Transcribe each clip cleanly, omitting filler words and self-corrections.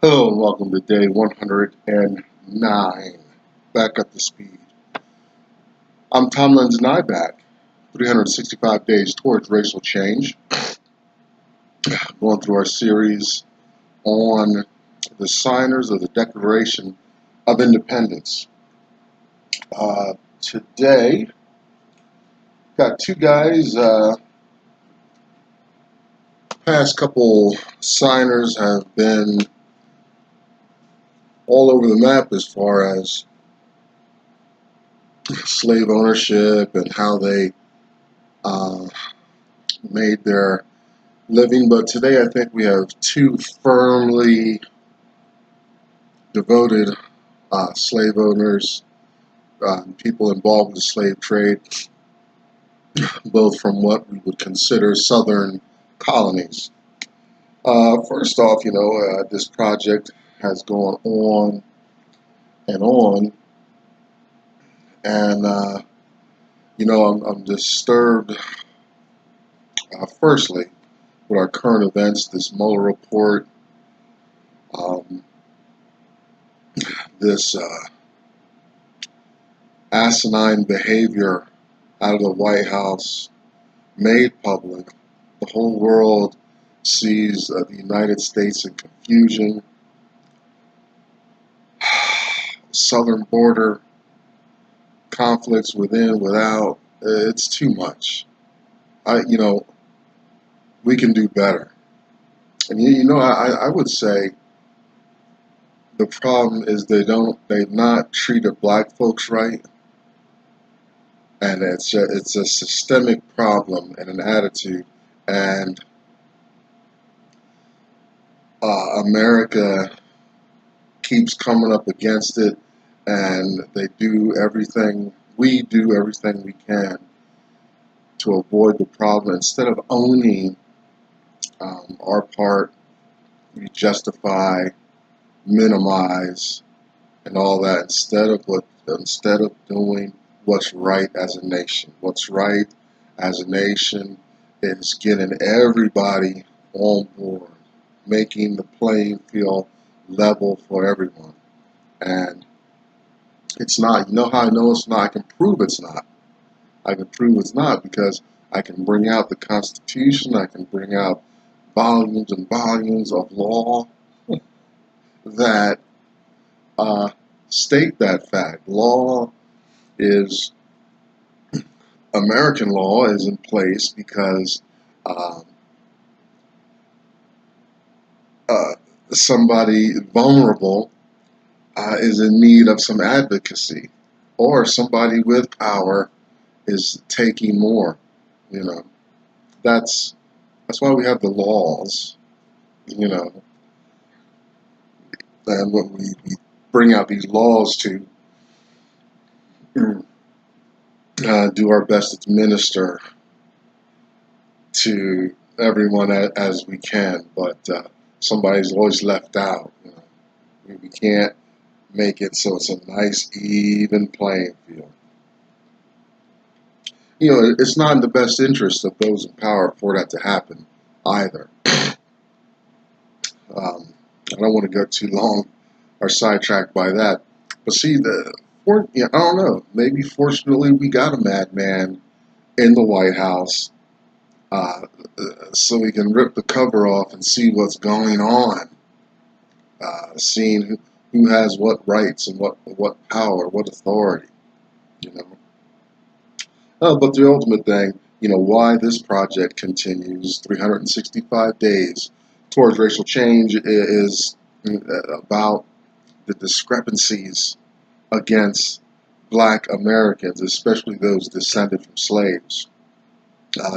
Hello and welcome to day 109, back up to speed. I'm Tom Lenz and I back, 365 days towards racial change, going through our series on the signers of the Declaration of Independence. Today, got two guys, past couple signers have been all over the map as far as slave ownership and how they made their living. But today I think we have two firmly devoted slave owners, people involved with the slave trade, both from what we would consider southern colonies. First off, this project has gone on, and I'm disturbed, firstly, with our current events, this Mueller Report, this asinine behavior out of the White House made public. The whole world sees the United States in confusion. Southern border conflicts within, without. It's too much. We can do better. And I would say the problem is they've not treated black folks right. And it's a systemic problem and an attitude. And America keeps coming up against it, and we do everything we can to avoid the problem. Instead of owning our part, we justify, minimize, and all that instead of doing what's right as a nation. What's right as a nation is getting everybody on board, making the playing field level for everyone. And it's not. You know how I know it's not? I can prove it's not. I can prove it's not because I can bring out the Constitution. I can bring out volumes and volumes of law that state that fact. American law is in place because somebody vulnerable is in need of some advocacy, or somebody with power is taking more. That's why we have the laws. And what we bring out these laws to do our best to minister to everyone as we can, but somebody's always left out. We can't make it so it's a nice, even playing field. It's not in the best interest of those in power for that to happen either. I don't want to go too long or sidetracked by that. But see, I don't know. Maybe fortunately we got a madman in the White House, so we can rip the cover off and see what's going on, seeing who has what rights and what power, what authority. But the ultimate thing, why this project continues 365 days towards racial change is about the discrepancies against black Americans, especially those descended from slaves.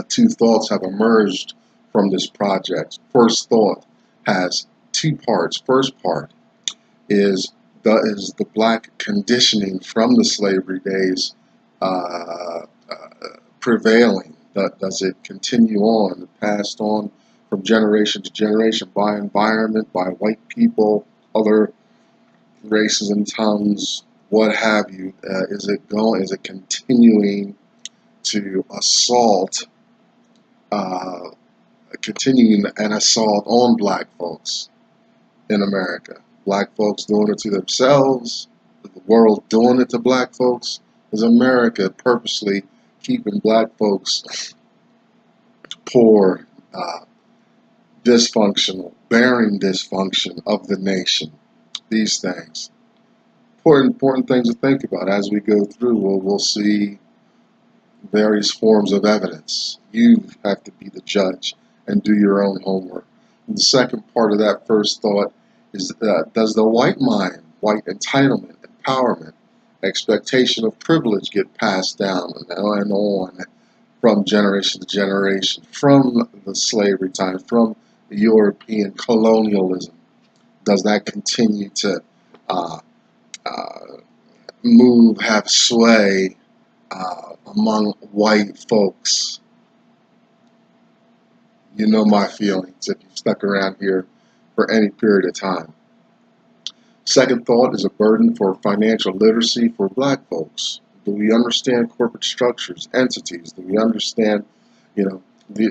Two thoughts have emerged from this project. First thought has two parts. First part is the black conditioning from the slavery days prevailing? Does it continue on and passed on from generation to generation by environment, by white people, other races and tongues, what have you? Is it continuing to assault, continuing an assault on black folks? in America. Black folks doing it to themselves, the world doing it to black folks. Is America purposely keeping black folks poor, dysfunctional, bearing dysfunction of the nation? These things. Important things to think about as we go through. We'll see various forms of evidence. You have to be the judge and do your own homework. And the second part of that first thought is, does the white mind, white entitlement, empowerment, expectation of privilege get passed down and on from generation to generation, from the slavery time, from the European colonialism? Does that continue to uh, have sway among white folks? You know my feelings if you've stuck around here for any period of time. Second thought is a burden for financial literacy for black folks. Do we understand corporate structures, entities? Do we understand,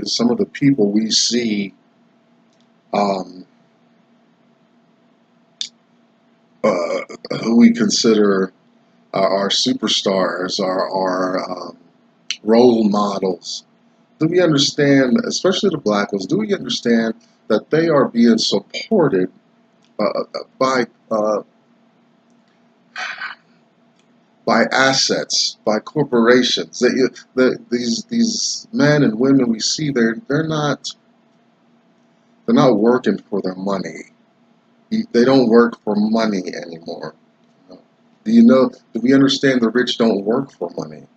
some of the people we see who we consider our superstars, our role models? Do we understand, especially the black ones, do we understand that they are being supported by assets, by corporations? These men and women we see, they're not working for their money. They don't work for money anymore. Do we understand the rich don't work for money?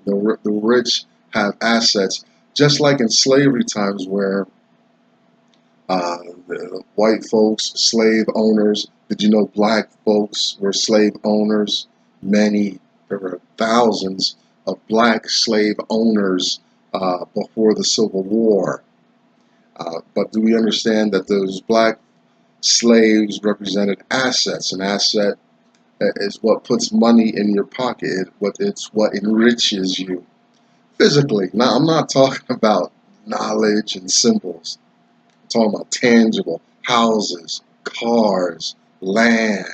The rich have assets, just like in slavery times where the white folks, slave owners. Did you know black folks were slave owners? There were thousands of black slave owners before the Civil War. But do we understand that those black slaves represented assets? An asset is what puts money in your pocket. It's what enriches you physically. Now, I'm not talking about knowledge and symbols. I'm talking about tangible houses, cars, land,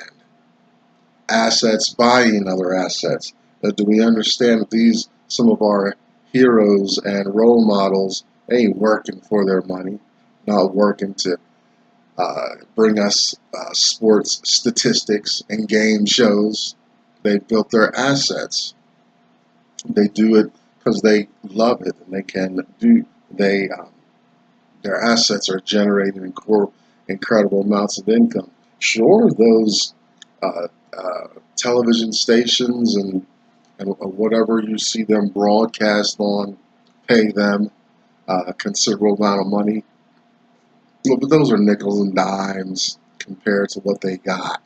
assets, buying other assets. Do we understand that some of our heroes and role models ain't working for their money, not working to bring us sports statistics and game shows? They built their assets. They do it because they love it, and they can do. Their assets are generating incredible amounts of income. Sure, those television stations and whatever you see them broadcast on pay them a considerable amount of money. But those are nickels and dimes compared to what they got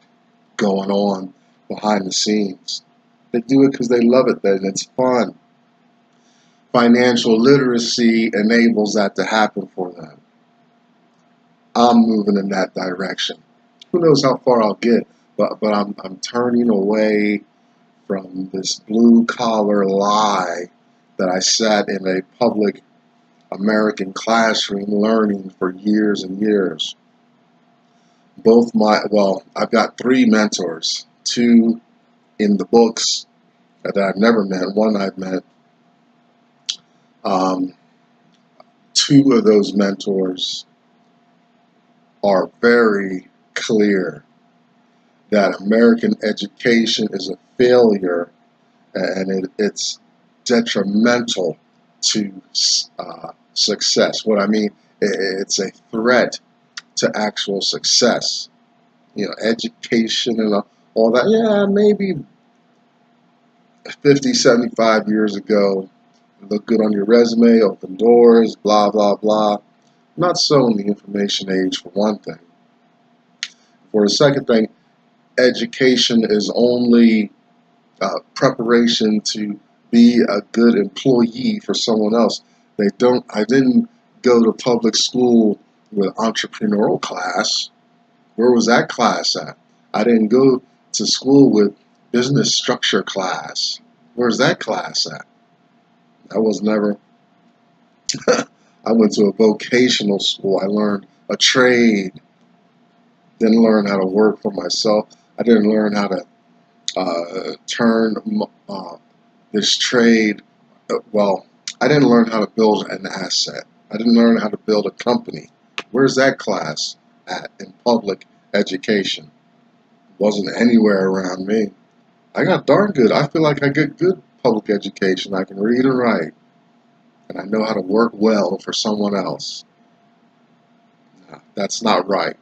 going on behind the scenes. They do it because they love it, and it's fun. Financial literacy enables that to happen for them. I'm moving in that direction. Who knows how far I'll get, but I'm turning away from this blue collar lie that I sat in a public American classroom learning for years and years. I've got 3 mentors, 2 in the books that I've never met, 1 I've met. 2 of those mentors are very clear that American education is a failure, and it's detrimental to success. What I mean, it's a threat to actual success. Education and all that. Yeah, maybe 50, 75 years ago, look good on your resume, open doors, blah, blah, blah. Not so in the information age, for one thing. For the second thing, education is only preparation to be a good employee for someone else. I didn't go to public school with entrepreneurial class. Where was that class at? I didn't go to school with business structure class. Where's that class at? I was never. I went to a vocational school. I learned a trade. Didn't learn how to work for myself. I didn't learn how to turn this trade. Well, I didn't learn how to build an asset. I didn't learn how to build a company. Where's that class at in public education? It wasn't anywhere around me. I got darn good. I feel like I get good public education. I can read and write, and I know how to work well for someone else. No, that's not right.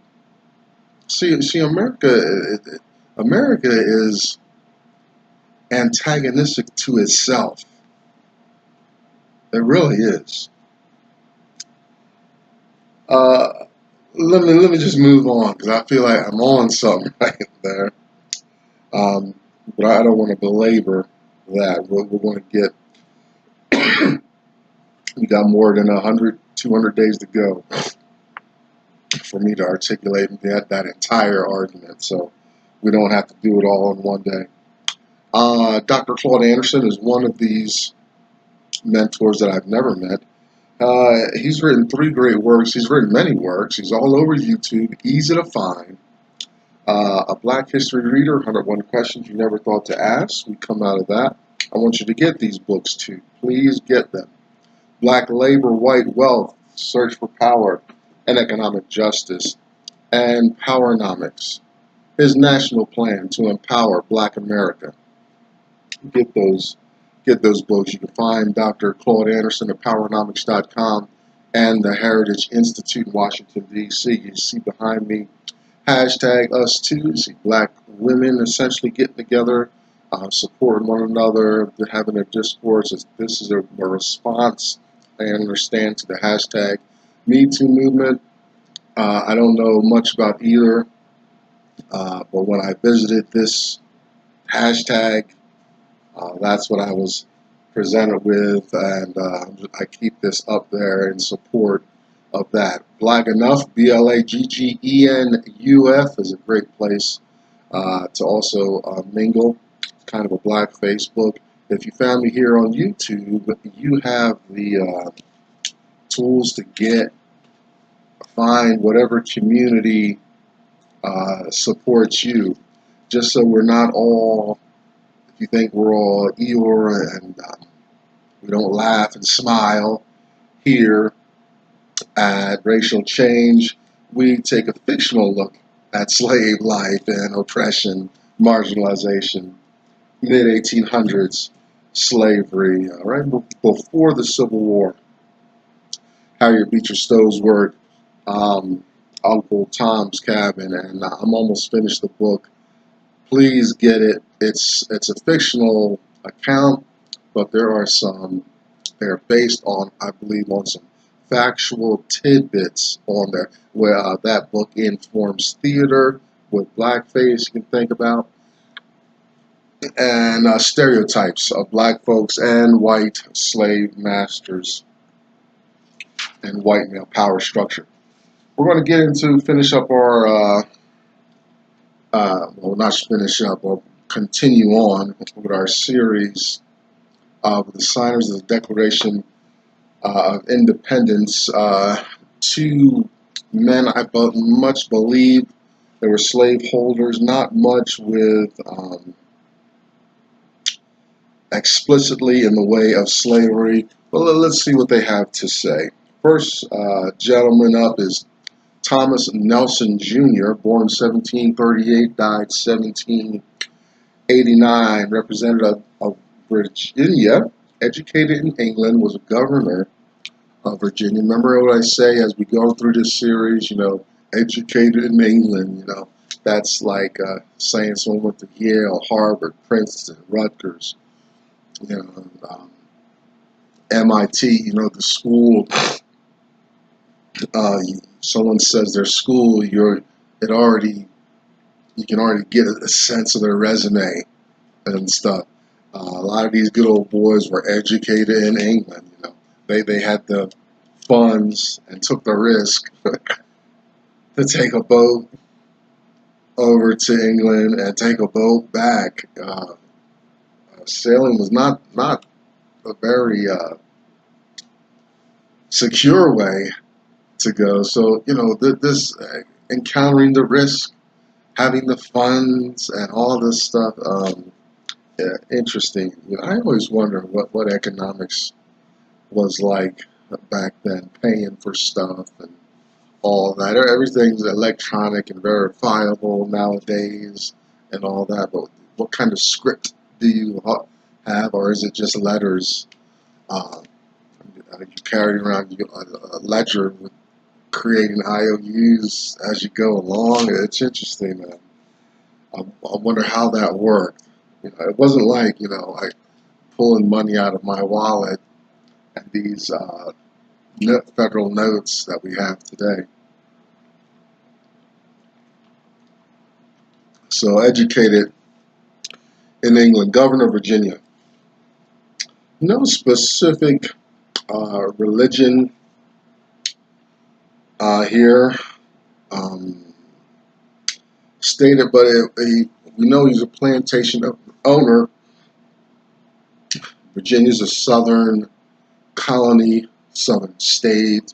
See, America is antagonistic to itself. It really is. Uh, let me just move on because I feel like I'm on something right there. Um, but I don't want to belabor that. We're going to get. We got more than 100, 200 days to go for me to articulate that entire argument. So we don't have to do it all in one day. Dr. Claude Anderson is one of these mentors that I've never met. He's written 3 great works. He's written many works. He's all over YouTube, easy to find. A Black History Reader, 101 Questions You Never Thought to Ask. We come out of that. I want you to get these books too. Please get them. Black Labor, White Wealth, Search for Power and Economic Justice. And Powernomics, his national plan to empower Black America. Get those books. You can find Dr. Claude Anderson at powernomics.com and the Heritage Institute in Washington, D.C. You see behind me, hashtag us too. You see Black women essentially getting together, supporting one another, having a discourse. This is a response, I understand, to the hashtag Me Too movement. I don't know much about either, but when I visited this hashtag, that's what I was presented with, and I keep this up there in support of that. Black Enough, BLAGGENUF, is a great place to also mingle. It's kind of a Black Facebook. If you found me here on YouTube, you have the tools to find whatever community supports you, just so we're not all, if you think we're all Eeyore and we don't laugh and smile here at racial change, we take a fictional look at slave life and oppression, marginalization, mid-1800s slavery, right before the Civil War. Harriet Beecher Stowe's work, Uncle Tom's Cabin, and I'm almost finished the book. Please get it. It's a fictional account, but they're based on, I believe, on some factual tidbits on there, where that book informs theater with blackface you can think about, and stereotypes of Black folks and white slave masters and white male power structure. We're going to finish up our, well, not finish up, but continue on with our series of the signers of the Declaration of Independence. 2 men I much believe they were slaveholders, not much with explicitly in the way of slavery, but let's see what they have to say. First gentleman up is Thomas Nelson Jr., born 1738, died 1789, representative of Virginia, educated in England, was a governor of Virginia. Remember what I say as we go through this series, educated in England, that's like saying someone went to Yale, Harvard, Princeton, Rutgers, MIT, the school. Someone says their school, you can already get a sense of their resume and stuff. A lot of these good old boys were educated in England. They had the funds and took the risk to take a boat over to England and take a boat back. Sailing was not a very secure way to go. So this encountering the risk, having the funds, and all this stuff. Yeah, interesting. I always wonder what economics was like back then, paying for stuff and all that. Everything's electronic and verifiable nowadays and all that. But what kind of script do you have, or is it just letters? You carry around a ledger with creating IOUs as you go along. It's interesting. I wonder how that worked. It wasn't like I pulling money out of my wallet and these federal notes that we have today. So educated in England, governor of Virginia. No specific religion here stated, but we know he's a plantation owner. Virginia's a southern colony, southern state,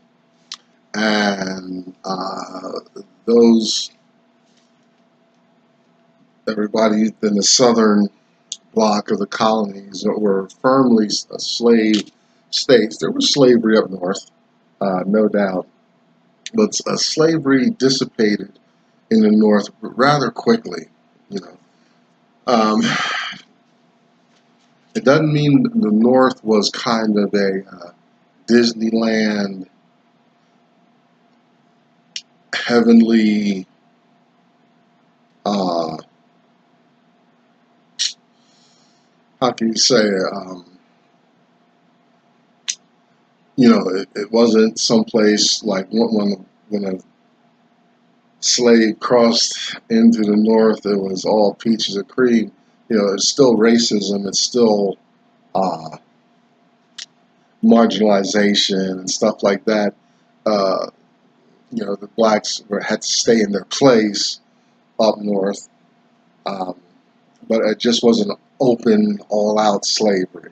and everybody in the southern block of the colonies were firmly slave states. There was slavery up north, no doubt, but slavery dissipated in the north rather quickly. It doesn't mean the north was kind of a Disneyland, heavenly, how can you say it? It wasn't someplace like when a slave crossed into the north, it was all peaches and cream. It's still racism. It's still marginalization and stuff like that. The blacks had to stay in their place up north, but it just wasn't open, all-out slavery.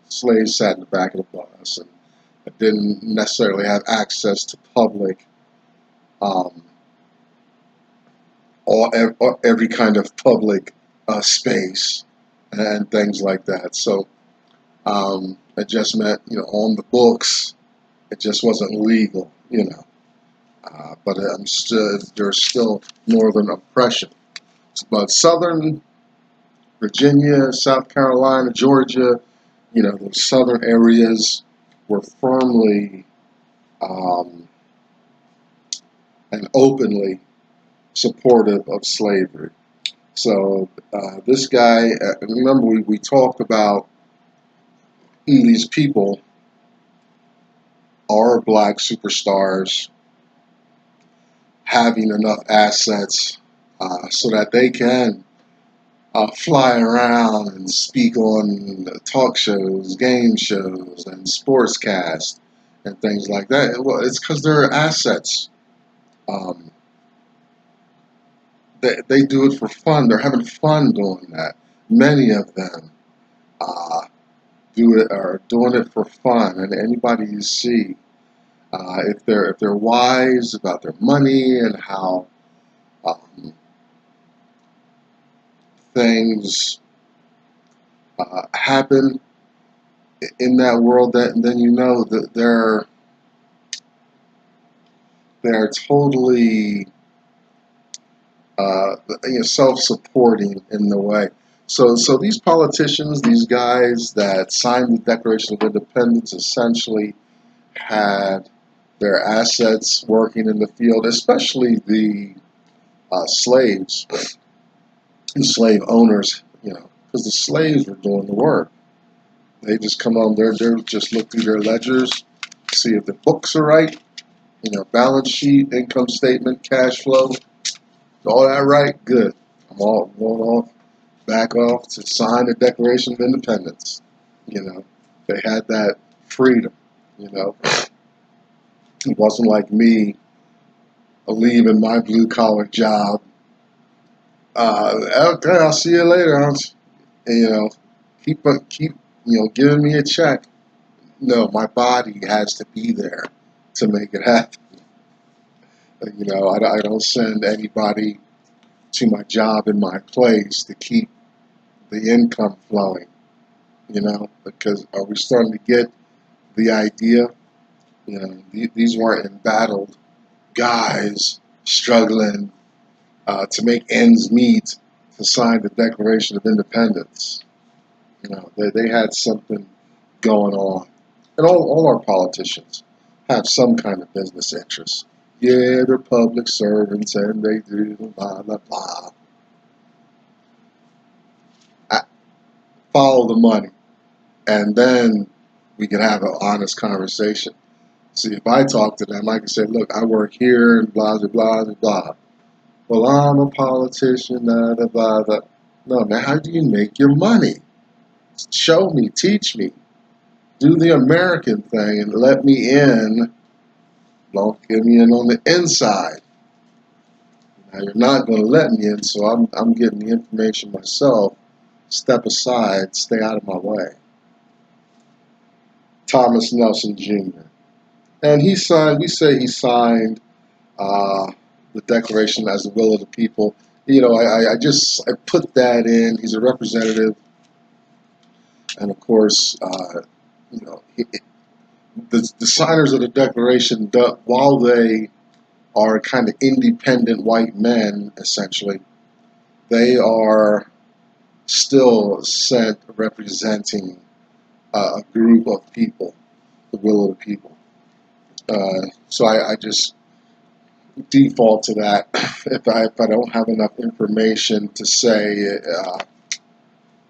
Slaves sat in the back of the bus and didn't necessarily have access to public, every kind of public space and things like that. So it just meant, on the books, it just wasn't legal, but there's still northern oppression. But southern Virginia, South Carolina, Georgia, those southern areas were firmly and openly supportive of slavery. So this guy, remember we talked about these people are black superstars having enough assets so that they can fly around and speak on talk shows, game shows, and sportscasts and things like that. Well, it's because they're assets. They do it for fun. They're having fun doing that. Many of them are doing it for fun. And anybody you see, if they're wise about their money and how things happen in that world, then that they're totally self-supporting in the way. So these politicians, these guys that signed the Declaration of Independence, essentially had their assets working in the field, especially the slaves, the slave owners, because the slaves were doing the work. They just come on there, they just look through their ledgers, see if the books are right, balance sheet, income statement, cash flow, all that right, good. I'm all going back off to sign the Declaration of Independence. They had that freedom. It wasn't like me leaving my blue collar job. Okay, I'll see you later. And, keep giving me a check. No, my body has to be there to make it happen. You know, I don't send anybody to my job in my place to keep the income flowing, you know, because are we starting to get the idea? You know, these weren't embattled guys struggling to make ends meet to sign the Declaration of Independence. You know, they had something going on. And all our politicians have some kind of business interest. Yeah, they're public servants and they do blah, blah, blah. Follow the money. And then we can have an honest conversation. See, if I talk to them, I can say, look, I work here and blah, blah, blah, blah, blah. Well, I'm a politician, blah, blah, blah, blah. No, man, how do you make your money? Show me, teach me. Do the American thing and let me in. Don't get me in on the inside. Now, you're not going to let me in, so I'm getting the information myself. Step aside, stay out of my way. Thomas Nelson Jr. And he signed, we say he signed the Declaration as the will of the people. You know, I put that in. He's a representative. And of course, you know, the signers of the Declaration, while they are kind of independent white men, essentially, they are still sent representing a group of people, the will of the people. So I just default to that if I don't have enough information to say,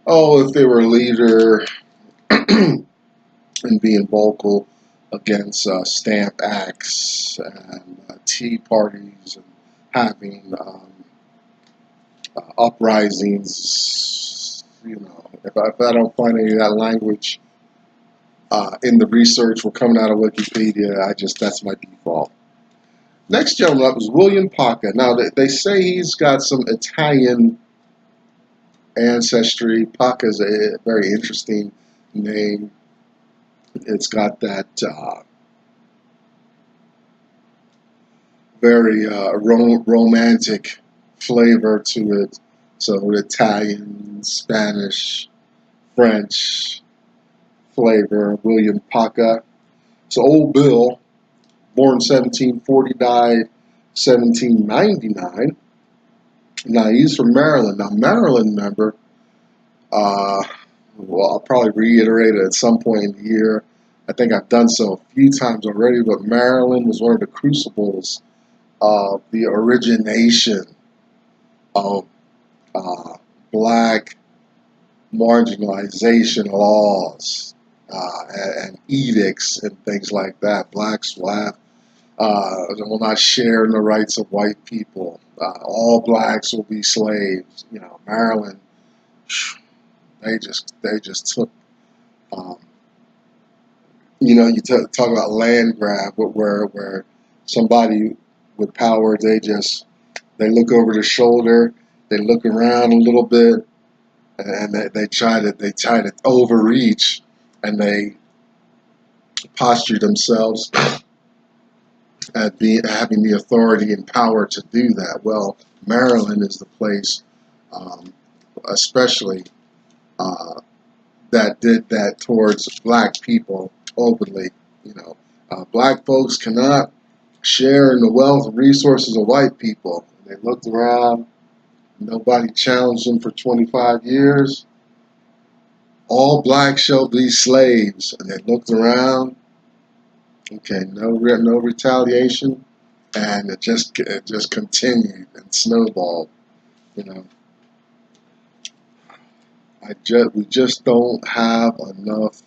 oh, if they were a leader and being vocal against stamp acts and tea parties and having uprisings, you know, if I don't find any of that language in the research or coming out of Wikipedia, that's my default. Next gentleman up is William Paca. Now, they say he's got some Italian ancestry. Paca is a very interesting name. It's got that very romantic flavor to it. So Italian, Spanish, French flavor. William Paca. So Old Bill, born 1740, died 1799. Now, he's from Maryland. Now, Maryland, remember, well, I'll probably reiterate it at some point in the year. I think I've done so a few times already, but Maryland was one of the crucibles of the origination of black marginalization laws and edicts and things like that. Blacks will not share in the rights of white people. All blacks will be slaves. You know, Maryland, they just took. You know, you talk about land grab, where somebody with power, they look over their shoulder, they look around a little bit, and they try to overreach, and they posture themselves at having the authority and power to do that. Well, Maryland is the place, especially that did that towards black people openly. You know, black folks cannot share in the wealth and resources of white people. They looked around, nobody challenged them for 25 years. All blacks shall be slaves. And they looked around, okay, no retaliation, and it just continued and snowballed. You know, we just don't have enough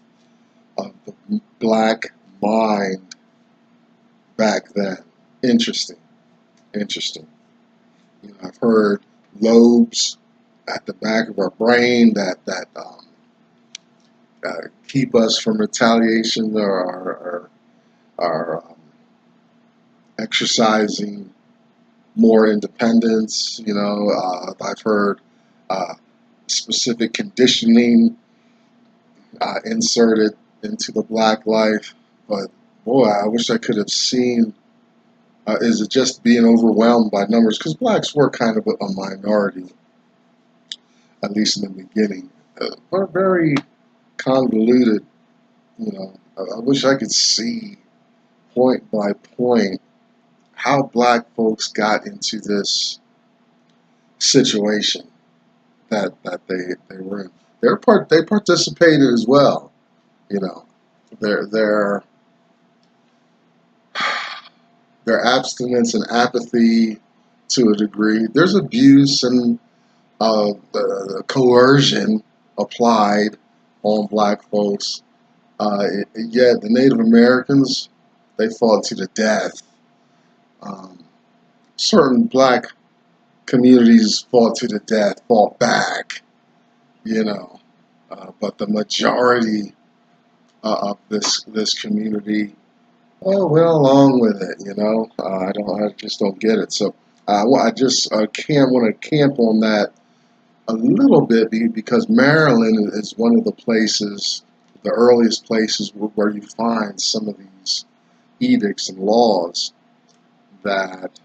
of the black mind back then. Interesting. You know, I've heard lobes at the back of our brain that keep us from retaliation or exercising more independence. You know, I've heard specific conditioning inserted into the black life, but boy, I wish I could have seen Is it just being overwhelmed by numbers? Because blacks were kind of a minority, at least in the beginning. We're very convoluted, you know. I wish I could see point by point how black folks got into this situation that they were in. They participated as well, you know. Their their abstinence and apathy to a degree. There's abuse and coercion applied on black folks. Yet the Native Americans, they fought to the death. Um, Certain black communities fought to the death, fought back, you know. But the majority of this community, well, went along with it, you know. I just don't get it. So I just can't want to camp on that a little bit because Maryland is one of the places, the earliest places where you find some of these edicts and laws that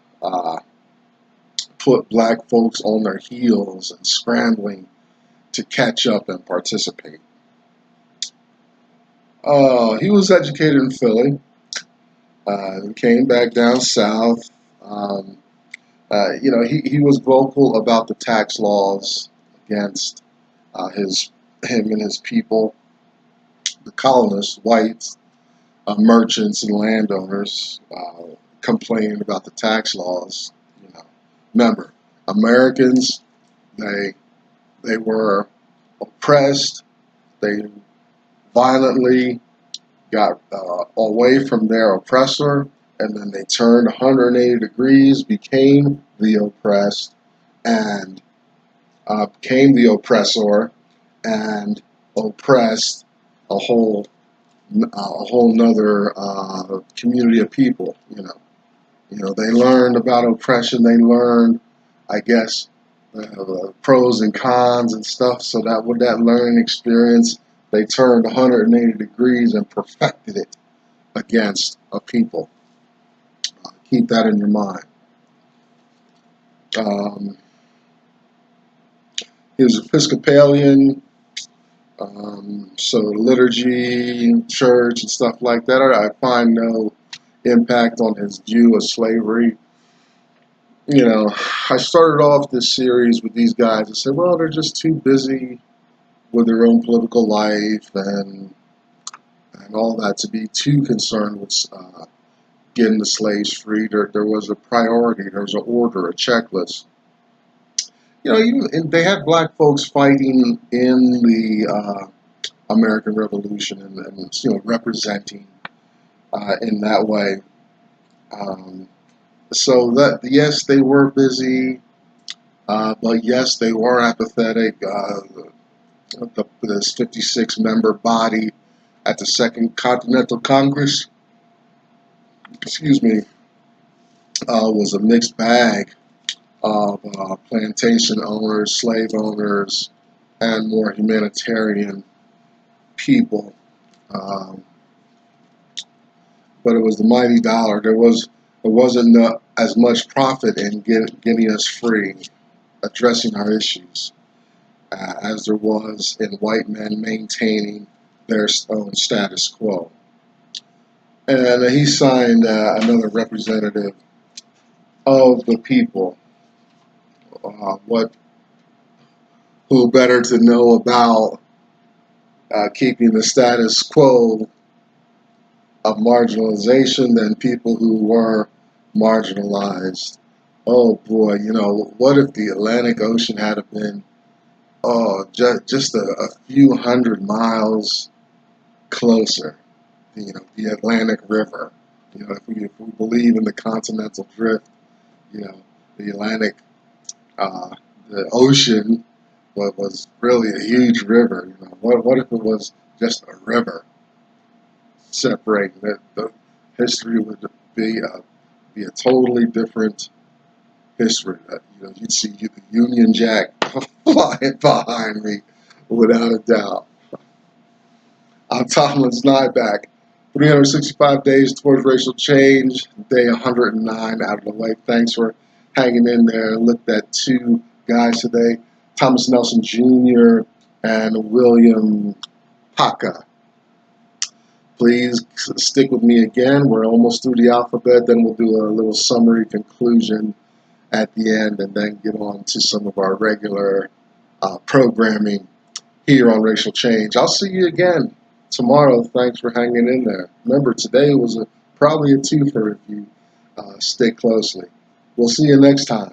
put black folks on their heels and scrambling to catch up and participate. He was educated in Philly. Came back down south. You know, he was vocal about the tax laws against him and his people, the colonists, whites, merchants, and landowners, complaining about the tax laws. You know, remember, Americans, they were oppressed. They violently got away from their oppressor, and then they turned 180 degrees, became the oppressed, and became the oppressor, and oppressed a whole nother community of people. You know, they learned about oppression. They learned, I guess, pros and cons and stuff. So that with that learning experience, they turned 180 degrees and perfected it against a people. Keep that in your mind. He was Episcopalian, so liturgy, church, and stuff like that. I find no impact on his view of slavery. You know, I started off this series with these guys and said, well, they're just too busy with their own political life and all that to be too concerned with getting the slaves free. There was a priority, there was an order, a checklist. You know, even they had black folks fighting in the American Revolution and you know, representing in that way. So that yes, they were busy, but yes, they were apathetic. This 56-member body at the Second Continental Congress, excuse me, was a mixed bag of plantation owners, slave owners, and more humanitarian people. But it was the mighty dollar. There wasn't as much profit in getting us free, addressing our issues, as there was in white men maintaining their own status quo. And he signed another representative of the people. Who better to know about keeping the status quo of marginalization than people who were marginalized? Oh boy, you know, what if the Atlantic Ocean had been just a few hundred miles closer? You know, the Atlantic River. You know, if we believe in the continental drift, you know, the Atlantic, the ocean was really a huge river. You know, what if it was just a river separating it? The history would be a totally different history. You know, you'd see the Union Jack flying behind me, without a doubt. I'm Thomas Nyback. 365 days towards racial change, day 109 out of the way. Thanks for hanging in there. Looked at two guys today, Thomas Nelson Jr. and William Paca. Please stick with me again. We're almost through the alphabet. Then we'll do a little summary conclusion at the end and then get on to some of our regular programming here on Racial Change. I'll see you again tomorrow. Thanks for hanging in there. Remember, today was probably a twofer if you stay closely. We'll see you next time.